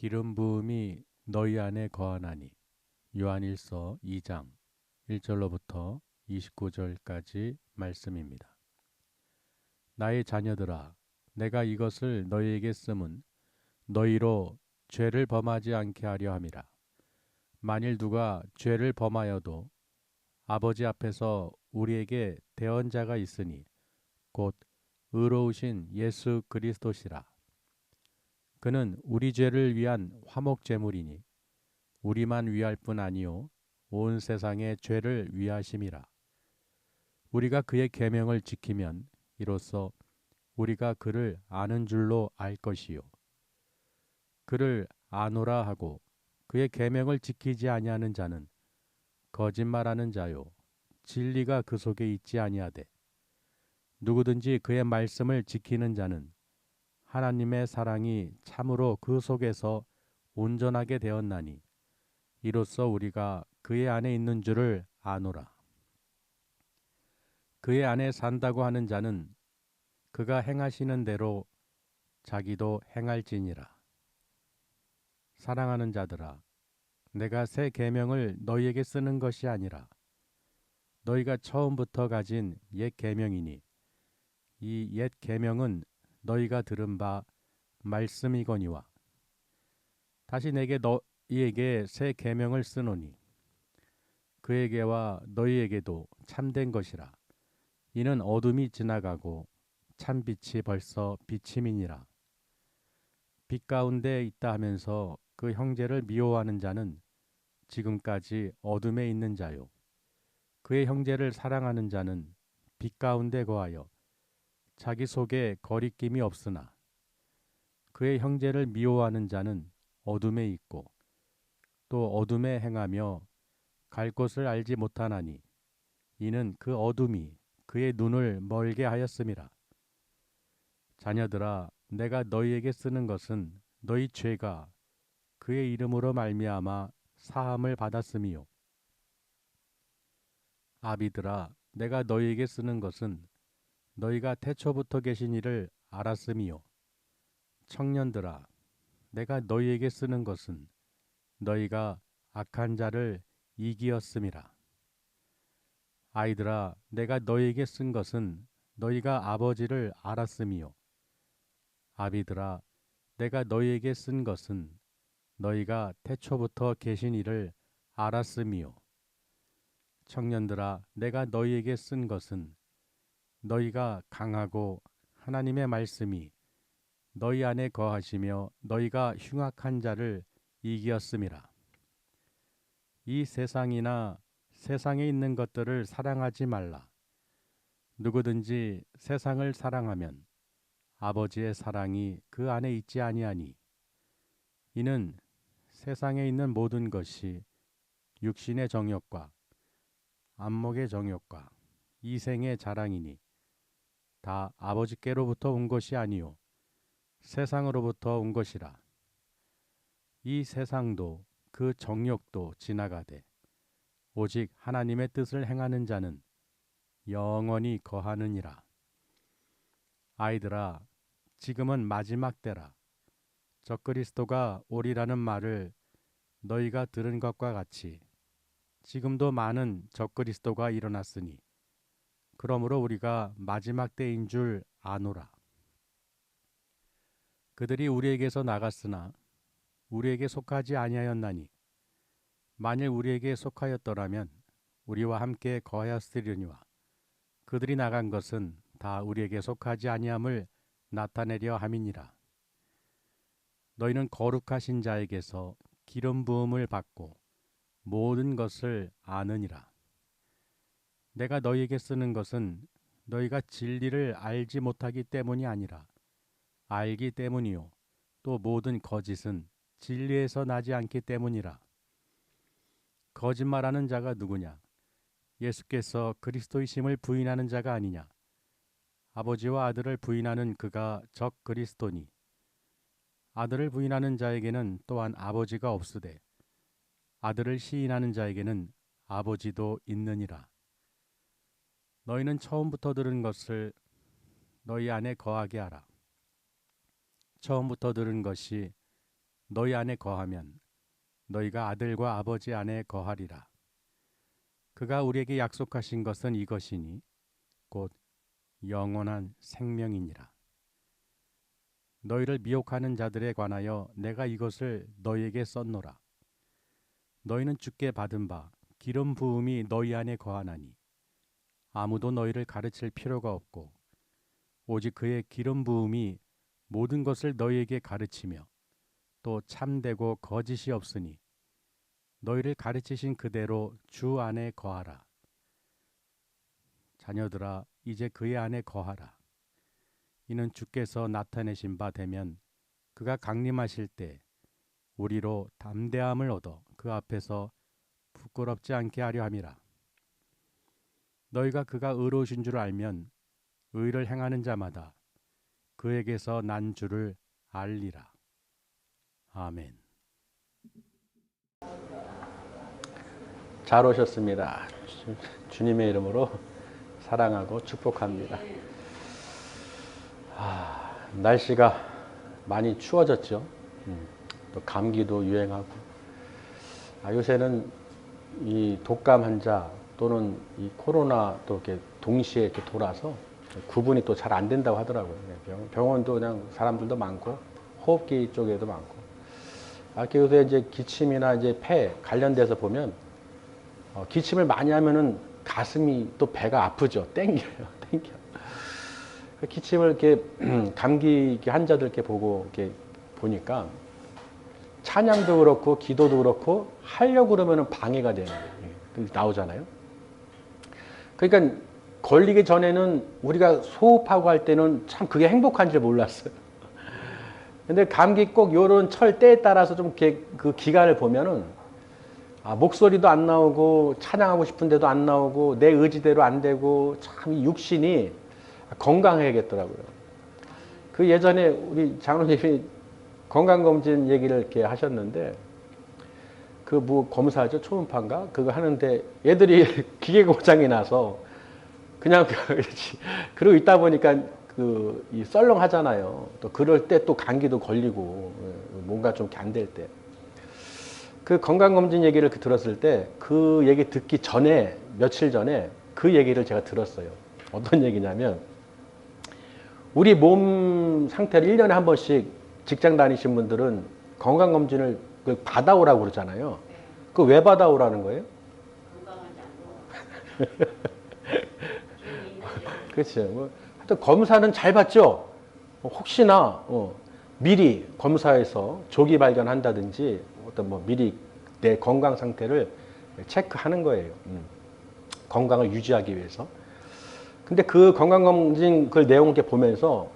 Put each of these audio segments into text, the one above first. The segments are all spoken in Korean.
기름 부음이 너희 안에 거하나니. 요한일서 2장 1절로부터 29절까지 말씀입니다. 나의 자녀들아, 내가 이것을 너희에게 쓰면 너희로 죄를 범하지 않게 하려 함이라. 만일 누가 죄를 범하여도 아버지 앞에서 우리에게 대언자가 있으니 곧 의로우신 예수 그리스도시라. 그는 우리 죄를 위한 화목 제물이니 우리만 위할 뿐 아니요 온 세상의 죄를 위하심이라. 우리가 그의 계명을 지키면 이로써 우리가 그를 아는 줄로 알 것이요 그를 아노라 하고 그의 계명을 지키지 아니하는 자는 거짓말하는 자요 진리가 그 속에 있지 아니하되 누구든지 그의 말씀을 지키는 자는 하나님의 사랑이 참으로 그 속에서 온전하게 되었나니 이로써 우리가 그의 안에 있는 줄을 아노라. 그의 안에 산다고 하는 자는 그가 행하시는 대로 자기도 행할지니라. 사랑하는 자들아, 내가 새 계명을 너희에게 쓰는 것이 아니라 너희가 처음부터 가진 옛 계명이니 이 옛 계명은 너희가 들은 바 말씀이거니와 다시 내게 너희에게 새 계명을 쓰노니 그에게와 너희에게도 참된 것이라. 이는 어둠이 지나가고 참빛이 벌써 비침이니라. 빛 가운데 있다 하면서 그 형제를 미워하는 자는 지금까지 어둠에 있는 자요. 그의 형제를 사랑하는 자는 빛 가운데 거하여 자기 속에 거리낌이 없으나 그의 형제를 미워하는 자는 어둠에 있고 또 어둠에 행하며 갈 곳을 알지 못하나니 이는 그 어둠이 그의 눈을 멀게 하였음이라. 자녀들아, 내가 너희에게 쓰는 것은 너희 죄가 그의 이름으로 말미암아 사함을 받았음이요. 아비들아, 내가 너희에게 쓰는 것은 너희가 태초부터 계신 이를 알았음이요. 청년들아, 내가 너희에게 쓰는 것은 너희가 악한 자를 이기었음이라. 아이들아, 내가 너희에게 쓴 것은 너희가 아버지를 알았음이요. 아비들아, 내가 너희에게 쓴 것은 너희가 태초부터 계신 이를 알았음이요. 청년들아, 내가 너희에게 쓴 것은 너희가 강하고 하나님의 말씀이 너희 안에 거하시며 너희가 흉악한 자를 이기었음이라. 이 세상이나 세상에 있는 것들을 사랑하지 말라. 누구든지 세상을 사랑하면 아버지의 사랑이 그 안에 있지 아니하니 이는 세상에 있는 모든 것이 육신의 정욕과 안목의 정욕과 이생의 자랑이니 다 아버지께로부터 온 것이 아니요 세상으로부터 온 것이라. 이 세상도 그 정욕도 지나가되 오직 하나님의 뜻을 행하는 자는 영원히 거하느니라. 아이들아, 지금은 마지막 때라. 적그리스도가 오리라는 말을 너희가 들은 것과 같이 지금도 많은 적그리스도가 일어났으니 그러므로 우리가 마지막 때인 줄 아노라. 그들이 우리에게서 나갔으나 우리에게 속하지 아니하였나니 만일 우리에게 속하였더라면 우리와 함께 거하였으려니와 그들이 나간 것은 다 우리에게 속하지 아니함을 나타내려 함이니라. 너희는 거룩하신 자에게서 기름 부음을 받고 모든 것을 아느니라. 내가 너희에게 쓰는 것은 너희가 진리를 알지 못하기 때문이 아니라 알기 때문이요 또 모든 거짓은 진리에서 나지 않기 때문이라. 거짓말하는 자가 누구냐? 예수께서 그리스도이심을 부인하는 자가 아니냐? 아버지와 아들을 부인하는 그가 적 그리스도니 아들을 부인하는 자에게는 또한 아버지가 없으되 아들을 시인하는 자에게는 아버지도 있느니라. 너희는 처음부터 들은 것을 너희 안에 거하게 하라. 처음부터 들은 것이 너희 안에 거하면 너희가 아들과 아버지 안에 거하리라. 그가 우리에게 약속하신 것은 이것이니 곧 영원한 생명이니라. 너희를 미혹하는 자들에 관하여 내가 이것을 너희에게 썼노라. 너희는 주께 받은 바 기름 부음이 너희 안에 거하나니 아무도 너희를 가르칠 필요가 없고 오직 그의 기름 부음이 모든 것을 너희에게 가르치며 또 참되고 거짓이 없으니 너희를 가르치신 그대로 주 안에 거하라. 자녀들아 이제 그의 안에 거하라. 이는 주께서 나타내신 바 되면 그가 강림하실 때 우리로 담대함을 얻어 그 앞에서 부끄럽지 않게 하려 함이라. 너희가 그가 의로우신 줄 알면 의를 행하는 자마다 그에게서 난 줄을 알리라. 아멘. 잘 오셨습니다. 주님의 이름으로 사랑하고 축복합니다. 날씨가 많이 추워졌죠. 또 감기도 유행하고. 요새는 이 독감 환자 또는 이 코로나 또 이렇게 동시에 이렇게 돌아서 구분이 또 잘 안 된다고 하더라고요. 병원도 그냥 사람들도 많고 호흡기 쪽에도 많고. 요새 이제 기침이나 이제 폐 관련돼서 보면 기침을 많이 하면은 가슴이 또 배가 아프죠. 땡겨요. 기침을 이렇게 감기 환자들 이렇게 보고 이렇게 보니까 찬양도 그렇고 기도도 그렇고 하려고 그러면은 방해가 되는 거예요. 나오잖아요. 그러니까 걸리기 전에는 우리가 소흡하고 할 때는 참 그게 행복한 줄 몰랐어요. 근데 감기 꼭 요런 철 때에 따라서 좀 이렇게 그 기간을 보면은 목소리도 안 나오고 찬양하고 싶은데도 안 나오고 내 의지대로 안 되고 참 이 육신이 건강해야겠더라고요. 그 예전에 우리 장로님이 건강검진 얘기를 이렇게 하셨는데 그 뭐 검사죠? 초음파인가? 그거 하는데 애들이 기계 고장이 나서 그냥 그러고 있다 보니까 이 썰렁하잖아요. 또 그럴 때 또 감기도 걸리고 뭔가 좀 안 될 때. 그 건강검진 얘기를 들었을 때 그 얘기 듣기 전에 며칠 전에 그 얘기를 제가 들었어요. 어떤 얘기냐면 우리 몸 상태를 1년에 한 번씩 직장 다니신 분들은 건강검진을 받아오라고 그러잖아요. 그 왜 받아오라는 거예요? 그렇죠. 하여튼 검사는 잘 받죠? 혹시나 미리 검사해서 조기 발견한다든지 어떤 미리 내 건강 상태를 체크하는 거예요. 건강을 유지하기 위해서. 근데 그 건강검진 그 내용을 이렇게 보면서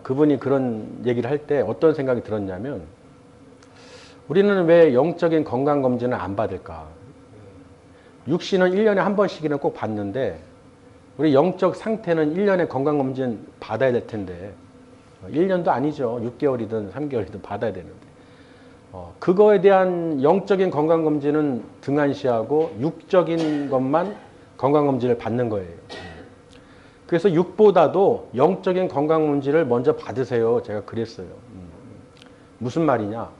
그분이 그런 얘기를 할 때 어떤 생각이 들었냐면 우리는 왜 영적인 건강검진을 안 받을까? 육신은 1년에 한 번씩이는 꼭 받는데 우리 영적 상태는 1년에 건강검진 받아야 될 텐데 1년도 아니죠. 6개월이든 3개월이든 받아야 되는데 그거에 대한 영적인 건강검진은 등한시하고 육적인 것만 건강검진을 받는 거예요. 그래서 육보다도 영적인 건강검진을 먼저 받으세요. 제가 그랬어요. 무슨 말이냐.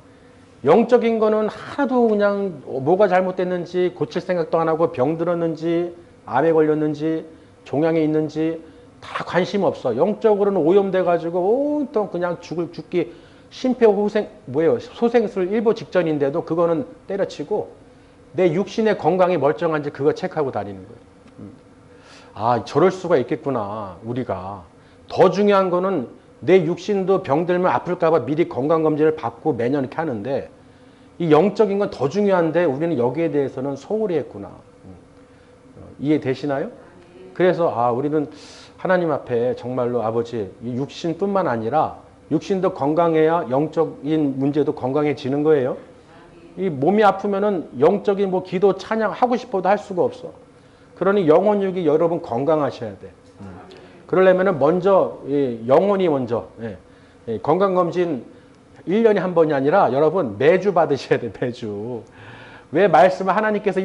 영적인 거는 하나도 그냥 뭐가 잘못됐는지 고칠 생각도 안 하고 병 들었는지 암에 걸렸는지 종양이 있는지 다 관심 없어. 영적으로는 오염돼 가지고 온통 그냥 죽기 심폐호생 소생술 일보 직전인데도 그거는 때려치고 내 육신의 건강이 멀쩡한지 그거 체크하고 다니는 거예요. 저럴 수가 있겠구나. 우리가 더 중요한 거는 내 육신도 병들면 아플까 봐 미리 건강검진을 받고 매년 이렇게 하는데 이 영적인 건 더 중요한데 우리는 여기에 대해서는 소홀히 했구나. 이해되시나요? 그래서 우리는 하나님 앞에 정말로 아버지 이 육신뿐만 아니라 육신도 건강해야 영적인 문제도 건강해지는 거예요. 이 몸이 아프면은 영적인 기도 찬양 하고 싶어도 할 수가 없어. 그러니 영혼육이 여러분 건강하셔야 돼. 그러려면은 먼저 영혼이 먼저 건강검진 1년에 한 번이 아니라 여러분 매주 받으셔야 돼. 매주. 왜 말씀을 하나님께서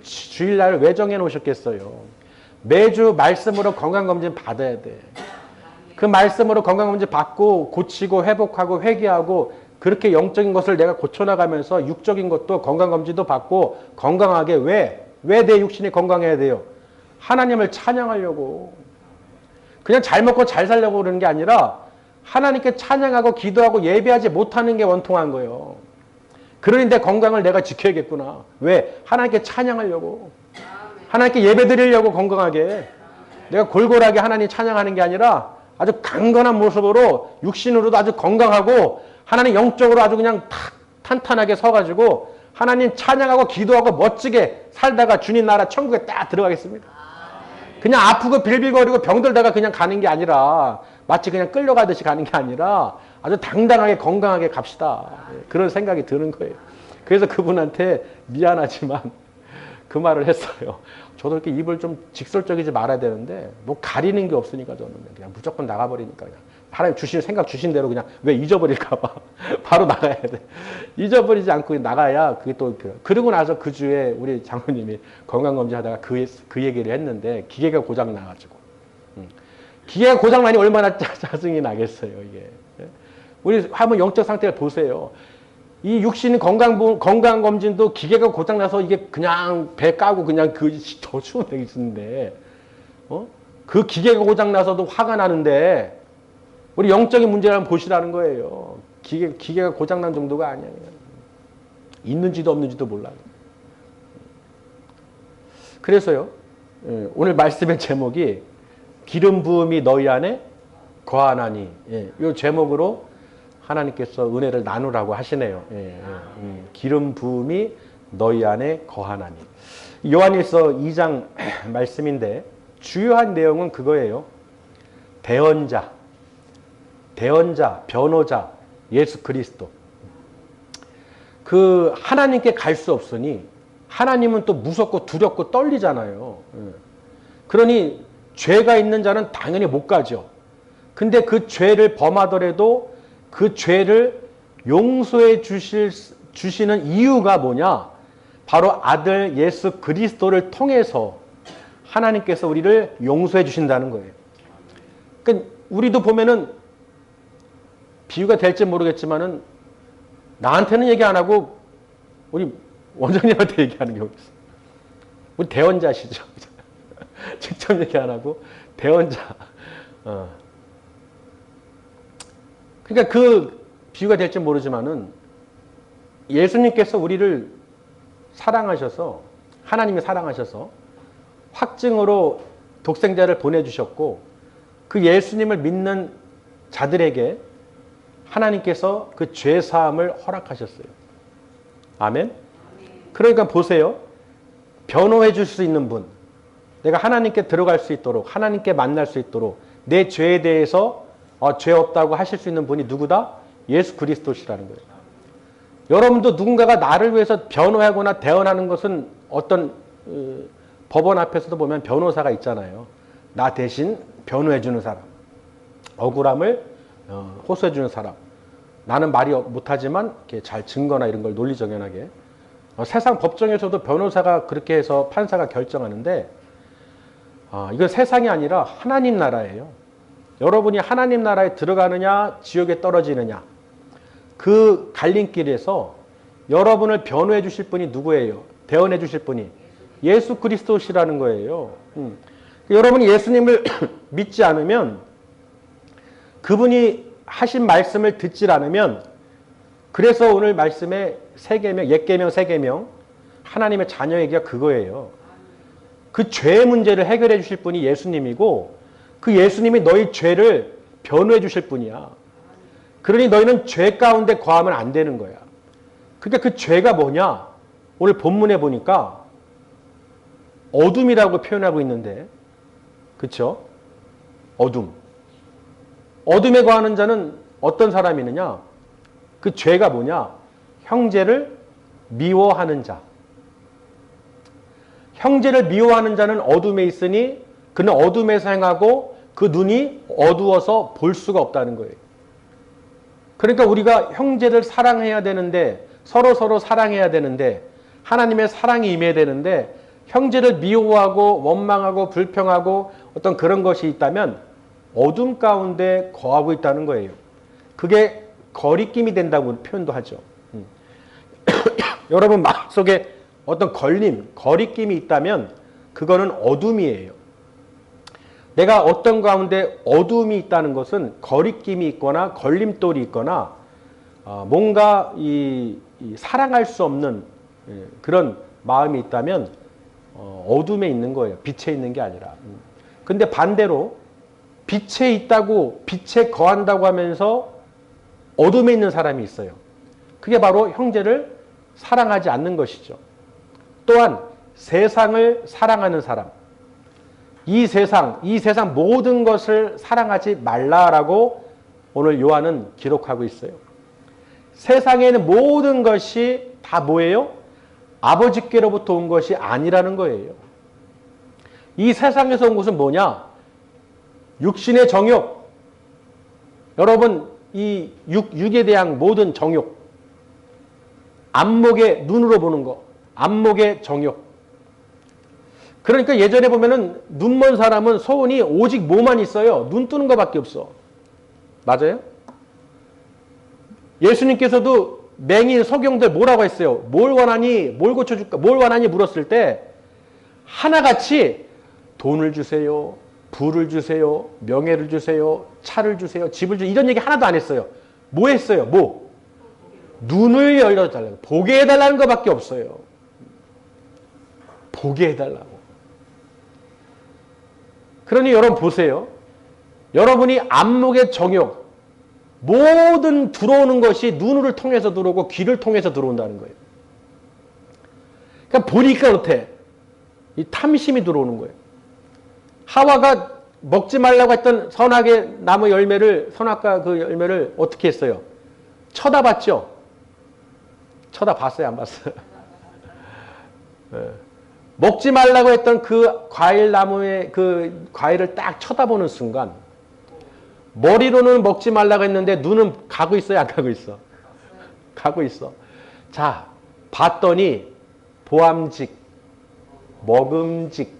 주일날 왜 정해 놓으셨겠어요. 매주 말씀으로 건강검진 받아야 돼. 그 말씀으로 건강검진 받고 고치고 회복하고 회개하고 그렇게 영적인 것을 내가 고쳐나가면서 육적인 것도 건강검진도 받고 건강하게 왜 내 육신이 건강해야 돼요? 하나님을 찬양하려고. 그냥 잘 먹고 잘 살려고 그러는 게 아니라 하나님께 찬양하고 기도하고 예배하지 못하는 게 원통한 거예요. 그러니 내 건강을 내가 지켜야겠구나. 왜? 하나님께 찬양하려고. 하나님께 예배 드리려고 건강하게. 내가 골골하게 하나님 찬양하는 게 아니라 아주 강건한 모습으로 육신으로도 아주 건강하고 하나님 영적으로 아주 그냥 탄탄하게 서가지고 하나님 찬양하고 기도하고 멋지게 살다가 주님 나라 천국에 딱 들어가겠습니다. 그냥 아프고 빌빌거리고 병들다가 그냥 가는 게 아니라 마치 그냥 끌려가듯이 가는 게 아니라 아주 당당하게 건강하게 갑시다. 그런 생각이 드는 거예요. 그래서 그분한테 미안하지만 그 말을 했어요. 저도 이렇게 입을 좀 직설적이지 말아야 되는데 뭐 가리는 게 없으니까 저는 그냥 무조건 나가버리니까 그냥 하나님 주신 생각 주신 대로 그냥 왜 잊어버릴까 봐 바로 나가야 돼. 잊어버리지 않고 나가야 그게 또 그러고 나서 그 주에 우리 장모님이 건강검진하다가 그 얘기를 했는데 기계가 고장 나가지고 기계가 고장 나니 얼마나 짜증이 나겠어요 이게. 우리 한번 영적 상태를 보세요. 이 육신 건강검진도 기계가 고장나서 이게 그냥 배 까고 그냥 더 추운 데 있는데, 그 기계가 고장나서도 화가 나는데, 우리 영적인 문제를 한번 보시라는 거예요. 기계가 고장난 정도가 아니야. 있는지도 없는지도 몰라. 그래서요, 오늘 말씀의 제목이 기름 부음이 너희 안에 거하나니, 이 제목으로 하나님께서 은혜를 나누라고 하시네요. 기름 부음이 너희 안에 거하나니. 요한일서 2장 말씀인데 주요한 내용은 그거예요. 대언자, 변호자, 예수 그리스도. 그 하나님께 갈 수 없으니 하나님은 또 무섭고 두렵고 떨리잖아요. 그러니 죄가 있는 자는 당연히 못 가죠. 근데 그 죄를 범하더라도 그 죄를 용서해 주시는 이유가 뭐냐? 바로 아들 예수 그리스도를 통해서 하나님께서 우리를 용서해 주신다는 거예요. 그러니까 우리도 보면은 비유가 될지 모르겠지만은 나한테는 얘기 안 하고 우리 원장님한테 얘기하는 경우 있어요. 우리 대언자시죠. 직접 얘기 안 하고 대언자. 그러니까 그 비유가 될지 모르지만은 예수님께서 우리를 사랑하셔서 하나님이 사랑하셔서 확증으로 독생자를 보내주셨고 그 예수님을 믿는 자들에게 하나님께서 그 죄 사함을 허락하셨어요. 아멘? 그러니까 보세요. 변호해 줄 수 있는 분, 내가 하나님께 들어갈 수 있도록 하나님께 만날 수 있도록 내 죄에 대해서 죄 없다고 하실 수 있는 분이 누구다? 예수 그리스도시라는 거예요. 여러분도 누군가가 나를 위해서 변호하거나 대언하는 것은 어떤 법원 앞에서도 보면 변호사가 있잖아요. 나 대신 변호해 주는 사람, 억울함을 호소해 주는 사람. 나는 말이 못하지만 이렇게 잘 증거나 이런 걸 논리정연하게. 세상 법정에서도 변호사가 그렇게 해서 판사가 결정하는데 이건 세상이 아니라 하나님 나라예요. 여러분이 하나님 나라에 들어가느냐 지옥에 떨어지느냐 그 갈림길에서 여러분을 변호해 주실 분이 누구예요? 대언해 주실 분이 예수 그리스도시라는 거예요. 여러분이 예수님을 믿지 않으면 그분이 하신 말씀을 듣질 않으면 그래서 오늘 말씀에 옛계명 세계명 하나님의 자녀에게 그거예요. 그 죄의 문제를 해결해 주실 분이 예수님이고 그 예수님이 너희 죄를 변호해 주실 분이야. 그러니 너희는 죄 가운데 거하면 안 되는 거야. 그러니까 그 죄가 뭐냐? 오늘 본문에 보니까 어둠이라고 표현하고 있는데, 그렇죠? 어둠. 어둠에 거하는 자는 어떤 사람이느냐? 그 죄가 뭐냐? 형제를 미워하는 자. 형제를 미워하는 자는 어둠에 있으니 그는 어둠에서 행하고 그 눈이 어두워서 볼 수가 없다는 거예요. 그러니까 우리가 형제를 사랑해야 되는데 서로 사랑해야 되는데 하나님의 사랑이 임해야 되는데 형제를 미워하고 원망하고 불평하고 어떤 그런 것이 있다면 어둠 가운데 거하고 있다는 거예요. 그게 거리낌이 된다고 표현도 하죠. 여러분 마음속에 어떤 거리낌이 있다면 그거는 어둠이에요. 내가 어떤 가운데 어둠이 있다는 것은 거리낌이 있거나 걸림돌이 있거나 뭔가 사랑할 수 없는 그런 마음이 있다면 어둠에 있는 거예요. 빛에 있는 게 아니라. 근데 반대로 빛에 있다고 빛에 거한다고 하면서 어둠에 있는 사람이 있어요. 그게 바로 형제를 사랑하지 않는 것이죠. 또한 세상을 사랑하는 사람. 이 세상 모든 것을 사랑하지 말라라고 오늘 요한은 기록하고 있어요. 세상에는 모든 것이 다 뭐예요? 아버지께로부터 온 것이 아니라는 거예요. 이 세상에서 온 것은 뭐냐? 육신의 정욕. 여러분 이 육에 대한 모든 정욕. 안목의 눈으로 보는 거. 안목의 정욕. 그러니까 예전에 보면은 눈먼 사람은 소원이 오직 뭐만 있어요? 눈 뜨는 것밖에 없어. 맞아요? 예수님께서도 맹인 소경들 뭐라고 했어요? 뭘 원하니? 뭘 고쳐줄까? 뭘 원하니? 물었을 때 하나같이 돈을 주세요. 부를 주세요. 명예를 주세요. 차를 주세요. 집을 주세요. 이런 얘기 하나도 안 했어요. 뭐 했어요? 뭐? 눈을 열어달라고. 보게 해달라는 것밖에 없어요. 보게 해달라고. 그러니 여러분 보세요. 여러분이 안목의 정욕, 모든 들어오는 것이 눈을 통해서 들어오고 귀를 통해서 들어온다는 거예요. 그러니까 보니까 어때? 이 탐심이 들어오는 거예요. 하와가 먹지 말라고 했던 선악의 나무 열매를, 선악과 그 열매를 어떻게 했어요? 쳐다봤죠? 쳐다봤어요? 안 봤어요? 네. 먹지 말라고 했던 그 과일 나무의 그 과일을 딱 쳐다보는 순간 머리로는 먹지 말라고 했는데 눈은 가고 있어요? 안 가고 있어? 가고 있어. 자, 봤더니 보암직, 먹음직,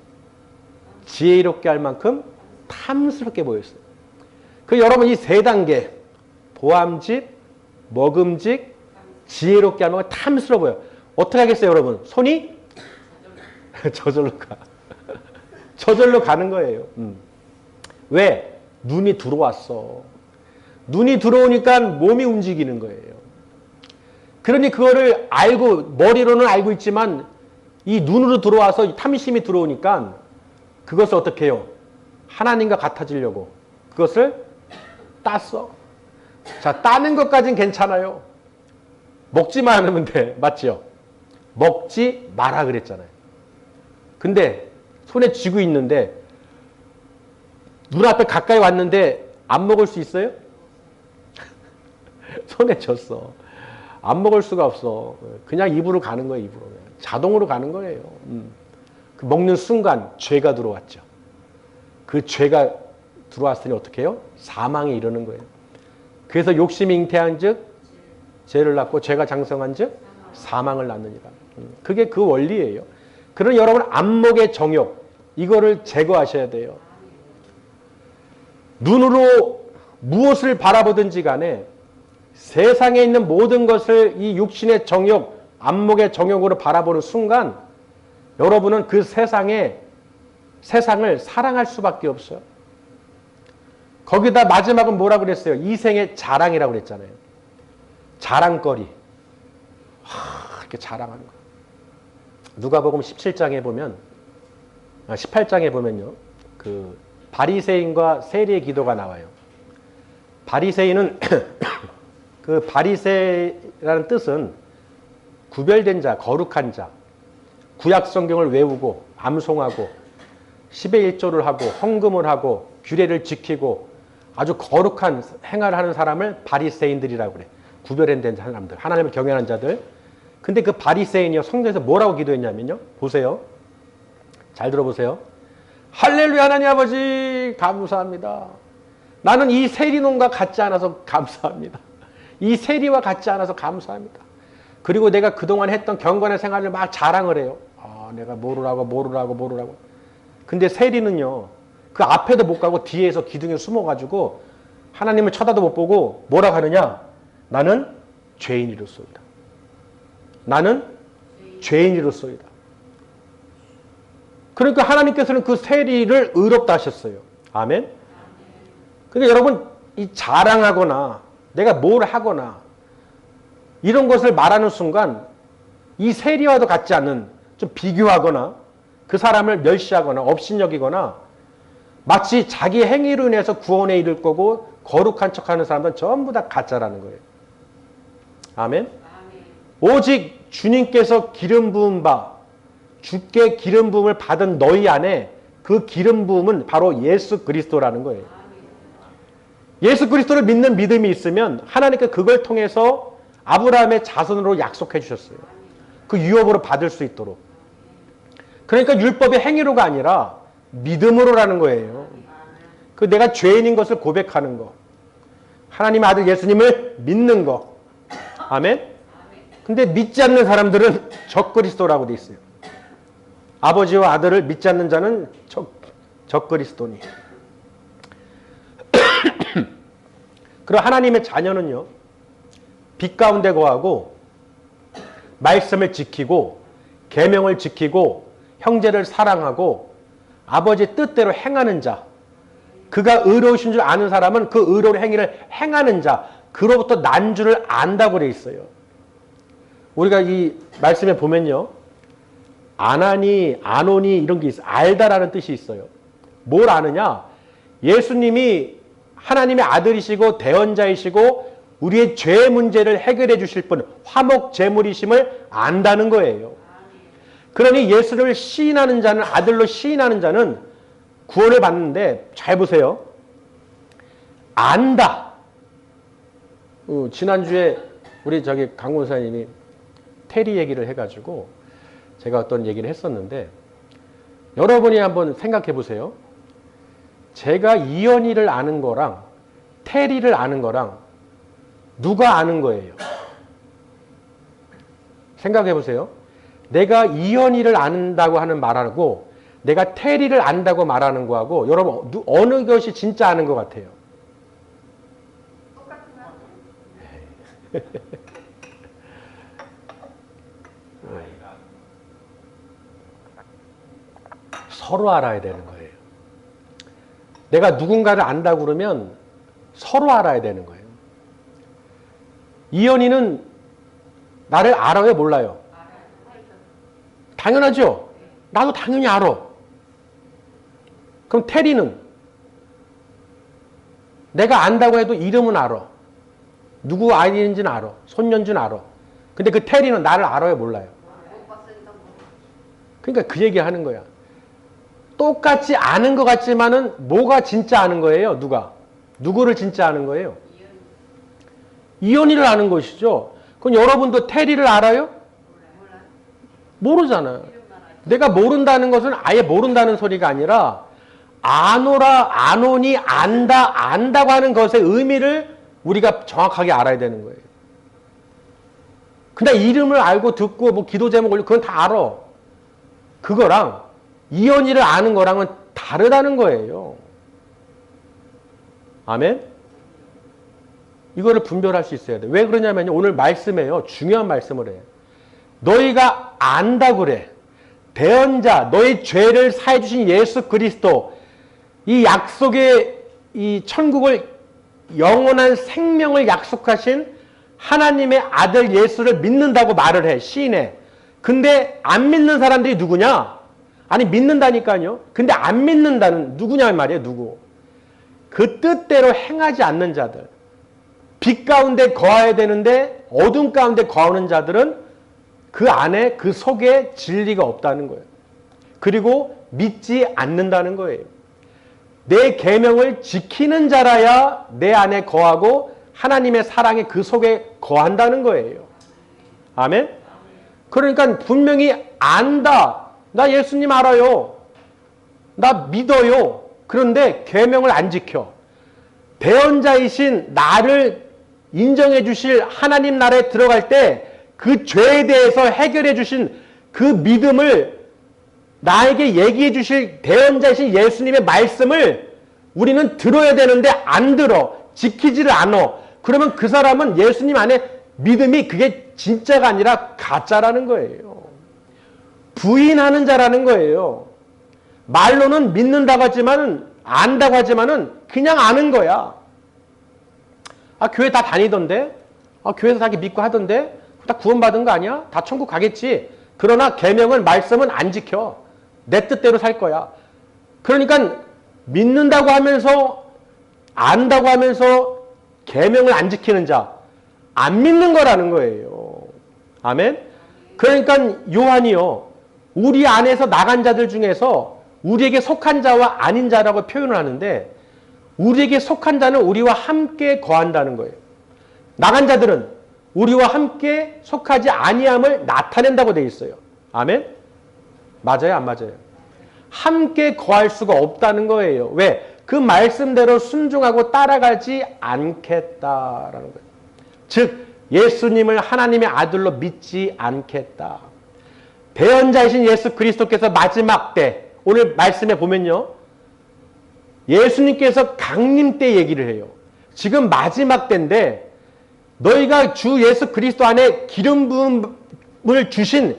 지혜롭게 할 만큼 탐스럽게 보였어요. 그 여러분 이 세 단계 보암직, 먹음직, 지혜롭게 할 만큼 탐스러워 보여요. 어떻게 하겠어요 여러분? 손이 저절로 가. 저절로 가는 거예요. 왜? 눈이 들어왔어. 눈이 들어오니까 몸이 움직이는 거예요. 그러니 그거를 알고 머리로는 알고 있지만 이 눈으로 들어와서 탐심이 들어오니까 그것을 어떻게 해요? 하나님과 같아지려고 그것을 땄어. 자, 따는 것까지는 괜찮아요. 먹지만 않으면 돼. 맞죠? 먹지 마라 그랬잖아요. 근데 손에 쥐고 있는데 눈앞에 가까이 왔는데 안 먹을 수 있어요? 손에 쥐었어. 안 먹을 수가 없어. 그냥 입으로 가는 거예요. 입으로. 자동으로 가는 거예요. 그 먹는 순간 죄가 들어왔죠. 그 죄가 들어왔으니 어떻게 해요? 사망에 이르는 거예요. 그래서 욕심이 잉태한 즉 죄를 낳고 죄가 장성한 즉 사망을 낳느니라. 그게 그 원리예요. 그러나 여러분 안목의 정욕 이거를 제거하셔야 돼요. 눈으로 무엇을 바라보든지 간에 세상에 있는 모든 것을 이 육신의 정욕, 안목의 정욕으로 바라보는 순간 여러분은 그 세상을 사랑할 수밖에 없어요. 거기다 마지막은 뭐라고 그랬어요? 이생의 자랑이라고 그랬잖아요. 자랑거리. 이렇게 자랑하는 거. 누가복음 17장에 보면 18장에 보면요. 그 바리새인과 세리의 기도가 나와요. 바리새인은 그 바리새라는 뜻은 구별된 자, 거룩한 자. 구약 성경을 외우고 암송하고 10의 1조를 하고 헌금을 하고 규례를 지키고 아주 거룩한 행위를 하는 사람을 바리새인들이라고 그래. 구별된 사람들, 하나님을 경외하는 자들. 근데 그 바리새인이요 성경에서 뭐라고 기도했냐면요. 보세요. 잘 들어보세요. 할렐루야 하나님 아버지 감사합니다. 나는 이 세리놈과 같지 않아서 감사합니다. 이 세리와 같지 않아서 감사합니다. 그리고 내가 그동안 했던 경건의 생활을 막 자랑을 해요. 내가 뭐르라고. 근데 세리는요. 그 앞에도 못 가고 뒤에서 기둥에 숨어가지고 하나님을 쳐다도 못 보고 뭐라고 하느냐. 나는 죄인이로소이다. 나는 죄인이로소이다. 그러니까 하나님께서는 그 세리를 의롭다 하셨어요. 아멘? 그러니까 여러분, 이 자랑하거나 내가 뭘 하거나 이런 것을 말하는 순간 이 세리와도 같지 않는, 좀 비교하거나 그 사람을 멸시하거나 업신여기거나 마치 자기 행위로 인해서 구원에 이를 거고 거룩한 척하는 사람들은 전부 다 가짜라는 거예요. 아멘? 오직 주님께서 기름 부음 바, 주께 기름 부음을 받은 너희 안에 그 기름 부음은 바로 예수 그리스도라는 거예요. 예수 그리스도를 믿는 믿음이 있으면 하나님께 그걸 통해서 아브라함의 자손으로 약속해 주셨어요. 그 유업으로 받을 수 있도록. 그러니까 율법의 행위로가 아니라 믿음으로라는 거예요. 그 내가 죄인인 것을 고백하는 거. 하나님의 아들 예수님을 믿는 거. 아멘? 근데 믿지 않는 사람들은 적그리스도라고 돼 있어요. 아버지와 아들을 믿지 않는 자는 적그리스도니. 그리고 하나님의 자녀는요, 빛 가운데 거하고 말씀을 지키고 계명을 지키고 형제를 사랑하고 아버지의 뜻대로 행하는 자, 그가 의로우신 줄 아는 사람은 그 의로운 행위를 행하는 자, 그로부터 난 줄을 안다고 돼 있어요. 우리가 이 말씀에 보면요, 아나니, 아노니 이런 게 있어요. 알다라는 뜻이 있어요. 뭘 아느냐? 예수님이 하나님의 아들이시고 대언자이시고 우리의 죄 문제를 해결해 주실 분, 화목제물이심을 안다는 거예요. 그러니 예수를 시인하는 자는, 아들로 시인하는 자는 구원을 받는데, 잘 보세요. 안다. 지난주에 우리 강 권사님이 테리 얘기를 해가지고 제가 어떤 얘기를 했었는데, 여러분이 한번 생각해 보세요. 제가 이현이를 아는 거랑 테리를 아는 거랑 누가 아는 거예요? 생각해 보세요. 내가 이현이를 안다고 하는 말하고 내가 테리를 안다고 말하는 거하고 여러분 어느 것이 진짜 아는 것 같아요? 서로 알아야 되는 거예요. 내가 누군가를 안다고 그러면 서로 알아야 되는 거예요. 이현이는 나를 알아요, 몰라요? 당연하죠? 나도 당연히 알아. 그럼 테리는? 내가 안다고 해도 이름은 알아. 누구 아이인지는 알아. 손년지는 알아. 근데 그 테리는 나를 알아요, 몰라요? 그러니까 그 얘기 하는 거야. 똑같이 아는 것 같지만은 뭐가 진짜 아는 거예요? 누가? 누구를 진짜 아는 거예요? 이현이를 아는 것이죠. 그럼 여러분도 테리를 알아요? 모르잖아요. 내가 모른다는 것은 아예 모른다는 소리가 아니라 아노라, 아노니, 안다, 안다고 하는 것의 의미를 우리가 정확하게 알아야 되는 거예요. 근데 이름을 알고 듣고 뭐 기도 제목 올리고 그건 다 알아. 그거랑 이현이를 아는 거랑은 다르다는 거예요. 아멘? 이거를 분별할 수 있어야 돼. 왜 그러냐면요. 오늘 말씀에요. 중요한 말씀을 해. 너희가 안다 그래. 대언자, 너희 죄를 사해 주신 예수 그리스도, 이 약속의 이 천국을 영원한 생명을 약속하신 하나님의 아들 예수를 믿는다고 말을 해. 시인해. 근데 안 믿는 사람들이 누구냐? 아니 믿는다니까요. 근데 안 믿는다는 누구냐 말이에요. 누구? 그 뜻대로 행하지 않는 자들. 빛 가운데 거해야 되는데 어둠 가운데 거하는 자들은 그 안에 그 속에 진리가 없다는 거예요. 그리고 믿지 않는다는 거예요. 내 계명을 지키는 자라야 내 안에 거하고 하나님의 사랑이 그 속에 거한다는 거예요. 아멘? 그러니까 분명히 안다. 나 예수님 알아요. 나 믿어요. 그런데 계명을 안 지켜. 대언자이신 나를 인정해 주실 하나님 나라에 들어갈 때 그 죄에 대해서 해결해 주신 그 믿음을 나에게 얘기해 주실 대언자이신 예수님의 말씀을 우리는 들어야 되는데 안 들어. 지키지를 않아. 그러면 그 사람은 예수님 안에 믿음이 그게 진짜가 아니라 가짜라는 거예요. 부인하는 자라는 거예요. 말로는 믿는다고 하지만 안다고 하지만은 그냥 아는 거야. 아, 교회 다 다니던데? 아, 교회에서 다 믿고 하던데? 다 구원받은 거 아니야? 다 천국 가겠지. 그러나 계명은 말씀은 안 지켜. 내 뜻대로 살 거야. 그러니까 믿는다고 하면서 안다고 하면서 계명을 안 지키는 자, 안 믿는 거라는 거예요. 아멘? 그러니까 요한이요, 우리 안에서 나간 자들 중에서 우리에게 속한 자와 아닌 자라고 표현을 하는데, 우리에게 속한 자는 우리와 함께 거한다는 거예요. 나간 자들은 우리와 함께 속하지 아니함을 나타낸다고 되어 있어요. 아멘? 맞아요, 안 맞아요? 함께 거할 수가 없다는 거예요. 왜? 그 말씀대로 순종하고 따라가지 않겠다라는 거예요. 즉 예수님을 하나님의 아들로 믿지 않겠다. 대언자이신 예수 그리스도께서 마지막 때, 오늘 말씀에 보면요, 예수님께서 강림 때 얘기를 해요. 지금 마지막 때인데 너희가 주 예수 그리스도 안에 기름 부음을 주신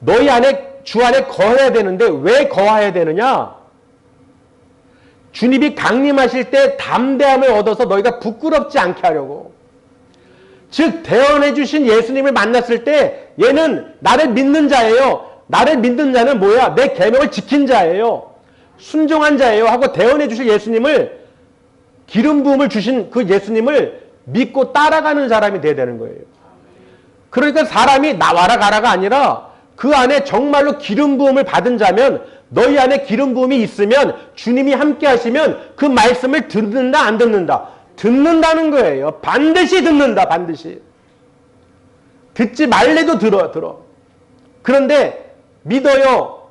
너희 안에, 주 안에 거해야 되는데 왜 거해야 되느냐? 주님이 강림하실 때 담대함을 얻어서 너희가 부끄럽지 않게 하려고. 즉 대언해 주신 예수님을 만났을 때 얘는 나를 믿는 자예요. 나를 믿는 자는 뭐야? 내 계명을 지킨 자예요. 순종한 자예요 하고 대언해 주실 예수님을, 기름 부음을 주신 그 예수님을 믿고 따라가는 사람이 돼야 되는 거예요. 그러니까 사람이 나와라 가라가 아니라 그 안에 정말로 기름 부음을 받은 자면, 너희 안에 기름 부음이 있으면, 주님이 함께 하시면 그 말씀을 듣는다 안 듣는다? 듣는다는 거예요. 반드시 듣는다. 반드시. 듣지 말래도 들어. 그런데 믿어요.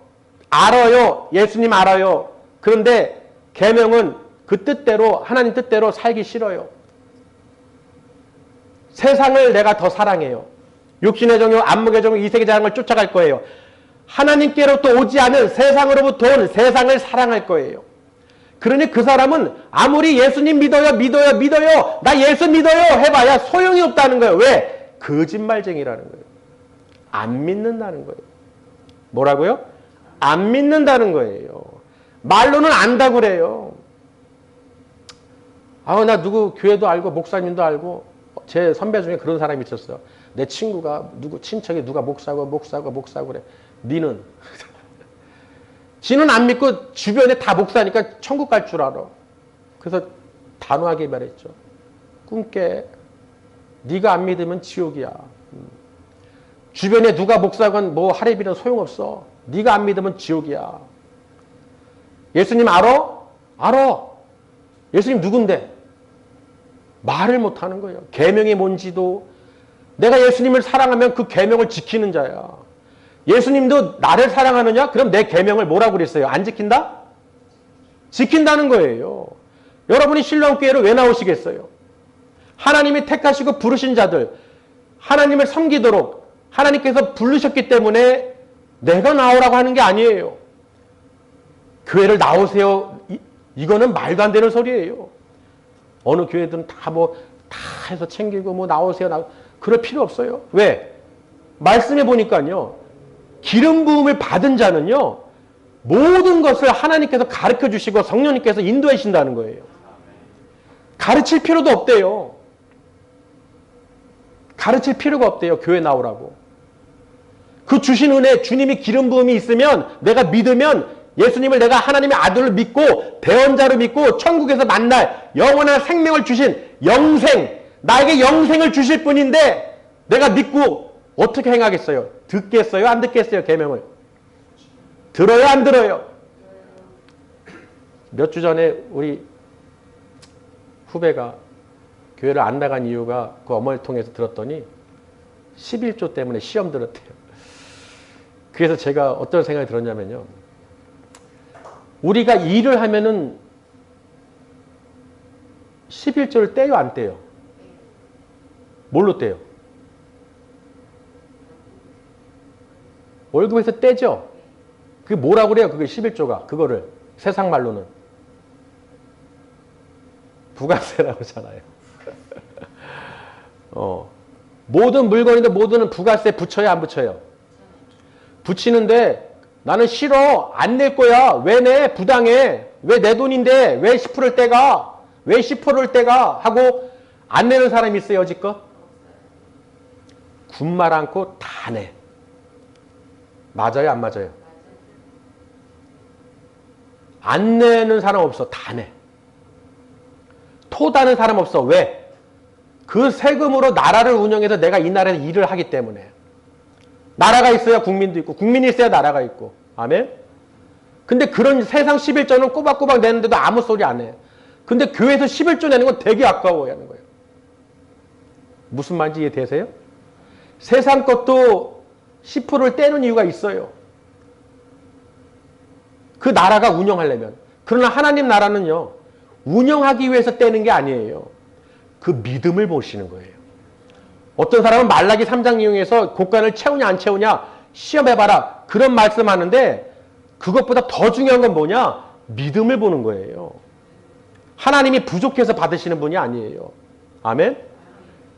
알아요. 예수님 알아요. 그런데 계명은 그 뜻대로, 하나님 뜻대로 살기 싫어요. 세상을 내가 더 사랑해요. 육신의 정욕, 안목의 정욕, 이색의 자랑을 쫓아갈 거예요. 하나님께로부터 오지 않은 세상으로부터 온 세상을 사랑할 거예요. 그러니 그 사람은 아무리 예수님 믿어요, 나 예수 믿어요 해봐야 소용이 없다는 거예요. 왜? 거짓말쟁이라는 거예요. 안 믿는다는 거예요. 뭐라고요? 안 믿는다는 거예요. 말로는 안다고 그래요. 나 누구 교회도 알고 목사님도 알고, 제 선배 중에 그런 사람이 있었어요. 내 친구가 친척이 누가 목사고 그래. 니는 지는 안 믿고 주변에 다 목사니까 천국 갈 줄 알아. 그래서 단호하게 말했죠. 꿈깨. 네가 안 믿으면 지옥이야. 주변에 누가 목사건 뭐 하랩이든 소용없어. 네가 안 믿으면 지옥이야. 예수님 알아? 알아. 예수님 누군데? 말을 못하는 거예요. 계명이 뭔지도. 내가 예수님을 사랑하면 그 계명을 지키는 자야. 예수님도 나를 사랑하느냐? 그럼 내 계명을 뭐라고 그랬어요? 안 지킨다? 지킨다는 거예요. 여러분이 신랑교회를 왜 나오시겠어요? 하나님이 택하시고 부르신 자들, 하나님을 섬기도록 하나님께서 부르셨기 때문에 내가 나오라고 하는 게 아니에요. 교회를 나오세요. 이거는 말도 안 되는 소리예요. 어느 교회들은 다 해서 챙기고 나오세요. 그럴 필요 없어요. 왜? 말씀해 보니까요, 기름 부음을 받은 자는요, 모든 것을 하나님께서 가르쳐 주시고 성령님께서 인도해 주신다는 거예요. 가르칠 필요도 없대요. 가르칠 필요가 없대요. 교회 나오라고. 그 주신 은혜, 주님이 기름 부음이 있으면, 내가 믿으면 예수님을 내가 하나님의 아들로 믿고 대언자로 믿고 천국에서 만날 영원한 생명을 주신 영생, 나에게 영생을 주실 분인데 내가 믿고 어떻게 행하겠어요? 듣겠어요? 안 듣겠어요? 계명을. 들어요? 안 들어요? 몇 주 전에 우리 후배가 교회를 안 나간 이유가 그 어머니를 통해서 들었더니 11조 때문에 시험 들었대요. 그래서 제가 어떤 생각이 들었냐면요, 우리가 일을 하면은 11조를 떼요, 안 떼요? 뭘로 떼요? 월급에서 떼죠? 그게 뭐라고 그래요? 그게 11조가. 그거를. 세상 말로는. 부가세라고 하잖아요. 모든 물건인데 모든 부가세 붙여요, 안 붙여요? 붙이는데 나는 싫어. 안 낼 거야. 왜 내? 부당해. 왜 내 돈인데 왜 10%를 떼가? 왜 10%를 떼가? 하고 안 내는 사람이 있어요, 여지껏? 군말 않고 다 내. 맞아요, 안 맞아요? 안 내는 사람 없어. 다 내. 토다는 사람 없어. 왜? 그 세금으로 나라를 운영해서 내가 이 나라에서 일을 하기 때문에. 나라가 있어야 국민도 있고 국민이 있어야 나라가 있고. 아멘? 근데 그런 세상 11조는 꼬박꼬박 내는데도 아무 소리 안 해. 근데 교회에서 11조 내는 건 되게 아까워야 하는 거예요. 무슨 말인지 이해되세요? 세상 것도 10%를 떼는 이유가 있어요. 그 나라가 운영하려면. 그러나 하나님 나라는요. 운영하기 위해서 떼는 게 아니에요. 그 믿음을 보시는 거예요. 어떤 사람은 말라기 3장 이용해서 곳간을 채우냐 안 채우냐 시험해봐라. 그런 말씀하는데 그것보다 더 중요한 건 뭐냐? 믿음을 보는 거예요. 하나님이 부족해서 받으시는 분이 아니에요. 아멘?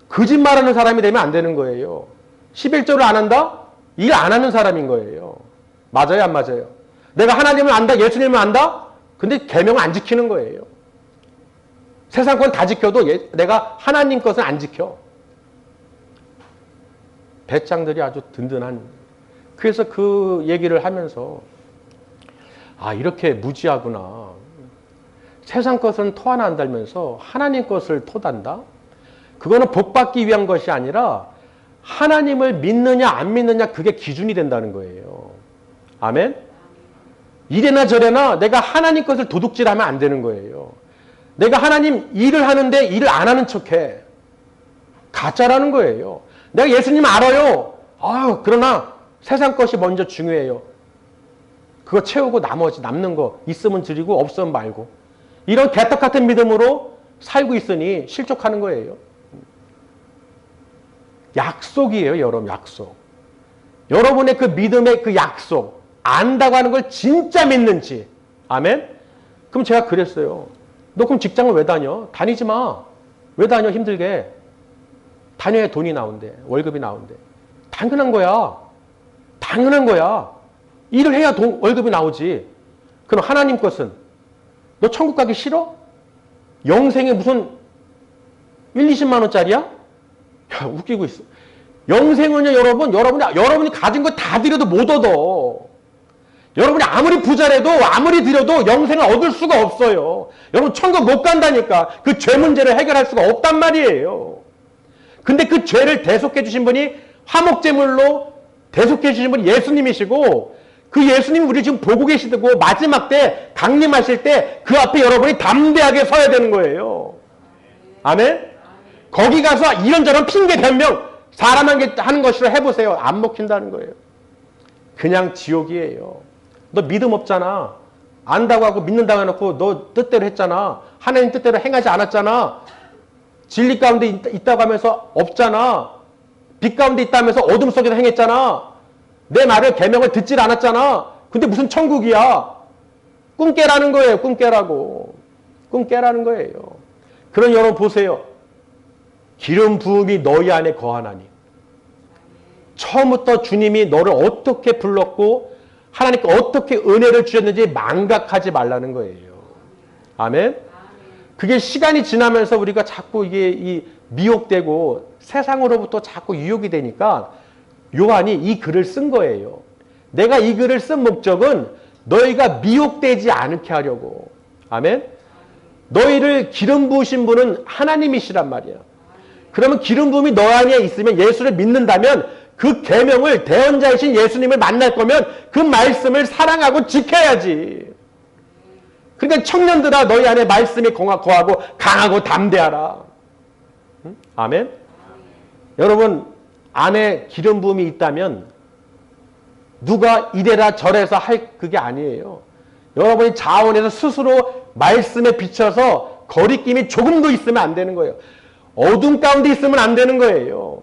거짓말하는 사람이 되면 안 되는 거예요. 11조를 안 한다? 일 안 하는 사람인 거예요. 맞아요, 안 맞아요? 내가 하나님을 안다, 예수님을 안다? 근데 계명을 안 지키는 거예요. 세상 건 다 지켜도 내가 하나님 것은 안 지켜. 배짱들이 아주 든든한. 그래서 그 얘기를 하면서 아, 이렇게 무지하구나. 세상 것은 토 하나 안 달면서 하나님 것을 토단다? 그거는 복받기 위한 것이 아니라 하나님을 믿느냐 안 믿느냐 그게 기준이 된다는 거예요. 아멘? 이래나 저래나 내가 하나님 것을 도둑질하면 안 되는 거예요. 내가 하나님 일을 하는데 일을 안 하는 척해. 가짜라는 거예요. 내가 예수님 알아요. 그러나 세상 것이 먼저 중요해요. 그거 채우고 나머지 남는 거 있으면 드리고 없으면 말고. 이런 개떡 같은 믿음으로 살고 있으니 실족하는 거예요. 약속이에요, 여러분, 약속. 여러분의 그 믿음의 그 약속, 안다고 하는 걸 진짜 믿는지. 아멘? 그럼 제가 그랬어요. 너 그럼 직장을 왜 다녀? 다니지 마. 왜 다녀, 힘들게. 다녀야 돈이 나온대. 월급이 나온대. 당연한 거야. 당연한 거야. 일을 해야 월급이 나오지. 그럼 하나님 것은 너 천국 가기 싫어? 영생에 무슨 1, 20만 원짜리야? 야, 웃기고 있어. 영생은요, 여러분이 가진 거 다 드려도 못 얻어. 여러분이 아무리 부자라도 아무리 드려도 영생을 얻을 수가 없어요. 여러분 천국 못 간다니까. 그 죄 문제를 해결할 수가 없단 말이에요. 근데 그 죄를 대속해 주신 분이 화목제물로 대속해 주신 분이 예수님이시고 그 예수님이 우리 지금 보고 계시고 마지막 때 강림하실 때 그 앞에 여러분이 담대하게 서야 되는 거예요. 아멘? 거기 가서 이런저런 핑계 변명 사람한테 하는 것으로 해보세요. 안 먹힌다는 거예요. 그냥 지옥이에요. 너 믿음 없잖아. 안다고 하고 믿는다고 해놓고 너 뜻대로 했잖아. 하나님 뜻대로 행하지 않았잖아. 진리 가운데 있다고 하면서 없잖아. 빛 가운데 있다면서 어둠 속에서 행했잖아. 내 말을 계명을 듣질 않았잖아. 근데 무슨 천국이야. 꿈 깨라는 거예요. 꿈 깨라고. 꿈 깨라는 거예요. 그런 여러분 보세요. 기름 부음이 너희 안에 거하나니. 처음부터 주님이 너를 어떻게 불렀고 하나님께 어떻게 은혜를 주셨는지 망각하지 말라는 거예요. 아멘? 그게 시간이 지나면서 우리가 자꾸 이게 미혹되고 세상으로부터 자꾸 유혹이 되니까 요한이 이 글을 쓴 거예요. 내가 이 글을 쓴 목적은 너희가 미혹되지 않게 하려고. 아멘? 너희를 기름 부으신 분은 하나님이시란 말이야. 그러면 기름 부음이 너 안에 있으면 예수를 믿는다면 그 계명을 대언자이신 예수님을 만날 거면 그 말씀을 사랑하고 지켜야지. 그러니까 청년들아 너희 안에 말씀이 거하고 강하고 담대하라. 응? 아멘? 여러분 안에 기름 부음이 있다면 누가 이래라 저래서 할 그게 아니에요. 여러분이 자원해서 스스로 말씀에 비춰서 거리낌이 조금도 있으면 안 되는 거예요. 어둠 가운데 있으면 안 되는 거예요.